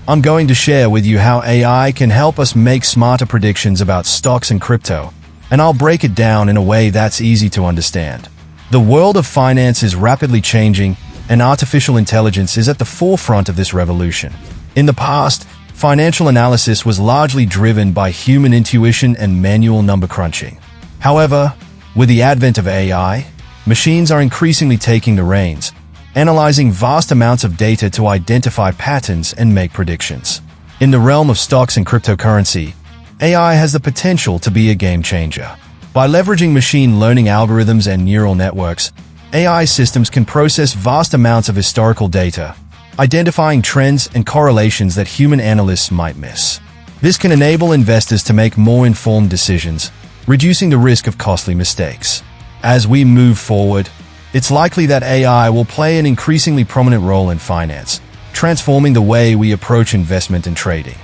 I'm going to share with you how AI can help us make smarter predictions about stocks and crypto, and I'll break it down in a way that's easy to understand. The world of finance is rapidly changing, and artificial intelligence is at the forefront of this revolution. In the past, financial analysis was largely driven by human intuition and manual number crunching. However, with the advent of AI, machines are increasingly taking the reins, analyzing vast amounts of data to identify patterns and make predictions. In the realm of stocks and cryptocurrency, AI has the potential to be a game changer. By leveraging machine learning algorithms and neural networks, AI systems can process vast amounts of historical data, identifying trends and correlations that human analysts might miss. This can enable investors to make more informed decisions, reducing the risk of costly mistakes. As we move forward, it's likely that AI will play an increasingly prominent role in finance, transforming the way we approach investment and trading.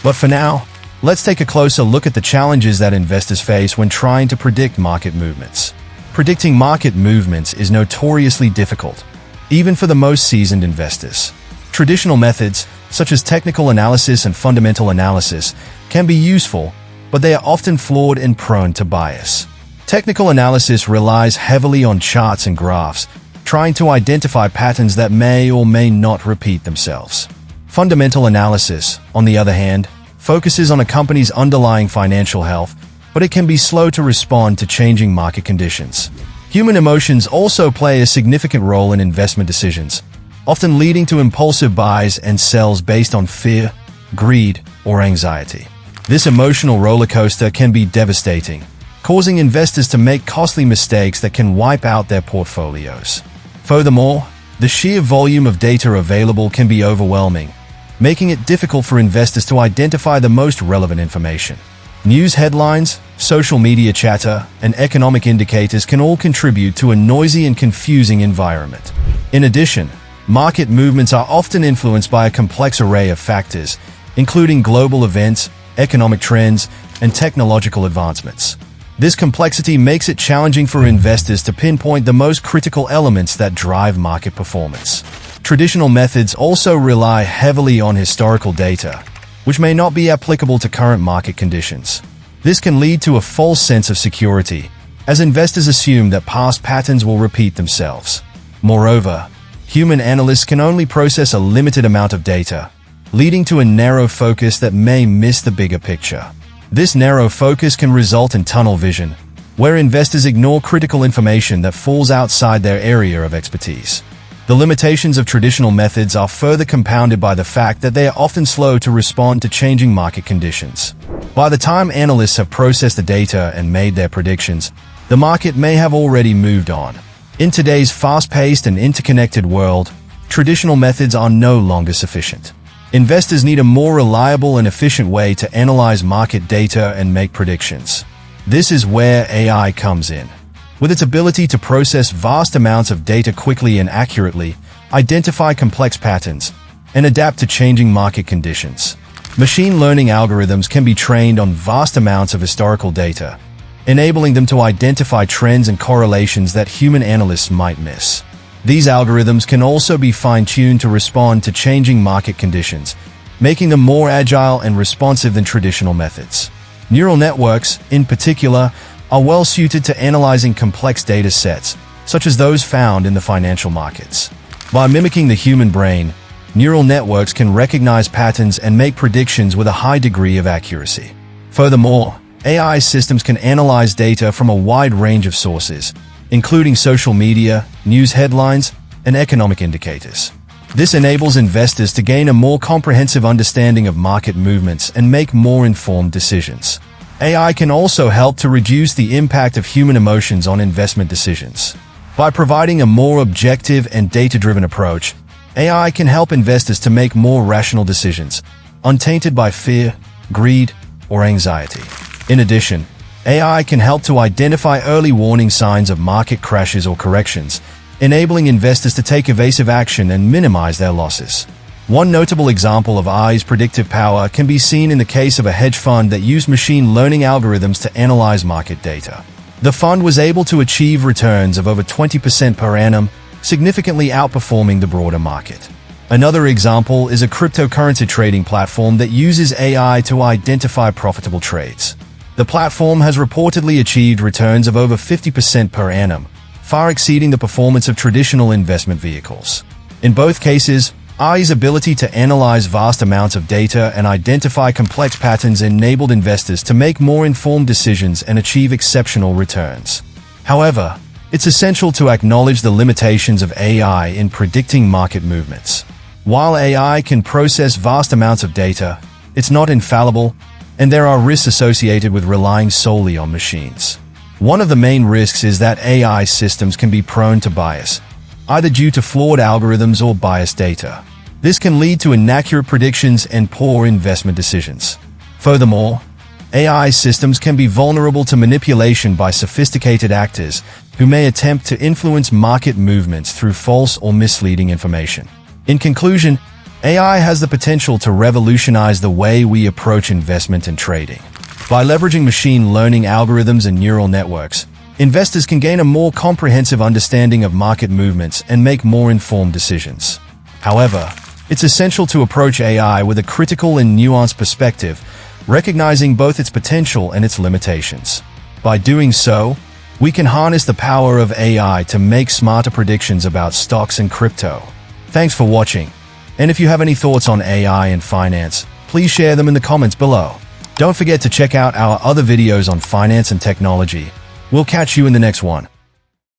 But for now, let's take a closer look at the challenges that investors face when trying to predict market movements. Predicting market movements is notoriously difficult, even for the most seasoned investors. Traditional methods, such as technical analysis and fundamental analysis, can be useful, but they are often flawed and prone to bias. Technical analysis relies heavily on charts and graphs, trying to identify patterns that may or may not repeat themselves. Fundamental analysis, on the other hand, focuses on a company's underlying financial health, but it can be slow to respond to changing market conditions. Human emotions also play a significant role in investment decisions, often leading to impulsive buys and sells based on fear, greed, or anxiety. This emotional roller coaster can be devastating, causing investors to make costly mistakes that can wipe out their portfolios. Furthermore, the sheer volume of data available can be overwhelming, making it difficult for investors to identify the most relevant information. News headlines, social media chatter, and economic indicators can all contribute to a noisy and confusing environment. In addition, market movements are often influenced by a complex array of factors, including global events, economic trends, and technological advancements. This complexity makes it challenging for investors to pinpoint the most critical elements that drive market performance. Traditional methods also rely heavily on historical data, which may not be applicable to current market conditions. This can lead to a false sense of security, as investors assume that past patterns will repeat themselves. Moreover, human analysts can only process a limited amount of data, leading to a narrow focus that may miss the bigger picture. This narrow focus can result in tunnel vision, where investors ignore critical information that falls outside their area of expertise. The limitations of traditional methods are further compounded by the fact that they are often slow to respond to changing market conditions. By the time analysts have processed the data and made their predictions, the market may have already moved on. In today's fast-paced and interconnected world, traditional methods are no longer sufficient. Investors need a more reliable and efficient way to analyze market data and make predictions. This is where AI comes in. With its ability to process vast amounts of data quickly and accurately, identify complex patterns, and adapt to changing market conditions. Machine learning algorithms can be trained on vast amounts of historical data, enabling them to identify trends and correlations that human analysts might miss. These algorithms can also be fine-tuned to respond to changing market conditions, making them more agile and responsive than traditional methods. Neural networks, in particular, are well suited to analyzing complex data sets, such as those found in the financial markets. By mimicking the human brain, neural networks can recognize patterns and make predictions with a high degree of accuracy. Furthermore, AI systems can analyze data from a wide range of sources, including social media, news headlines, and economic indicators. This enables investors to gain a more comprehensive understanding of market movements and make more informed decisions. AI can also help to reduce the impact of human emotions on investment decisions. By providing a more objective and data-driven approach, AI can help investors to make more rational decisions, untainted by fear, greed, or anxiety. In addition, AI can help to identify early warning signs of market crashes or corrections, enabling investors to take evasive action and minimize their losses. One notable example of AI's predictive power can be seen in the case of a hedge fund that used machine learning algorithms to analyze market data. The fund was able to achieve returns of over 20% per annum, significantly outperforming the broader market. Another example is a cryptocurrency trading platform that uses AI to identify profitable trades. The platform has reportedly achieved returns of over 50% per annum, far exceeding the performance of traditional investment vehicles. In both cases, AI's ability to analyze vast amounts of data and identify complex patterns enabled investors to make more informed decisions and achieve exceptional returns. However, it's essential to acknowledge the limitations of AI in predicting market movements. While AI can process vast amounts of data, it's not infallible, and there are risks associated with relying solely on machines. One of the main risks is that AI systems can be prone to bias, either due to flawed algorithms or biased data. This can lead to inaccurate predictions and poor investment decisions. Furthermore, AI systems can be vulnerable to manipulation by sophisticated actors who may attempt to influence market movements through false or misleading information. In conclusion, AI has the potential to revolutionize the way we approach investment and trading. By leveraging machine learning algorithms and neural networks, investors can gain a more comprehensive understanding of market movements and make more informed decisions. However, it's essential to approach AI with a critical and nuanced perspective, recognizing both its potential and its limitations. By doing so, we can harness the power of AI to make smarter predictions about stocks and crypto. Thanks for watching. And if you have any thoughts on AI and finance, please share them in the comments below. Don't forget to check out our other videos on finance and technology. We'll catch you in the next one.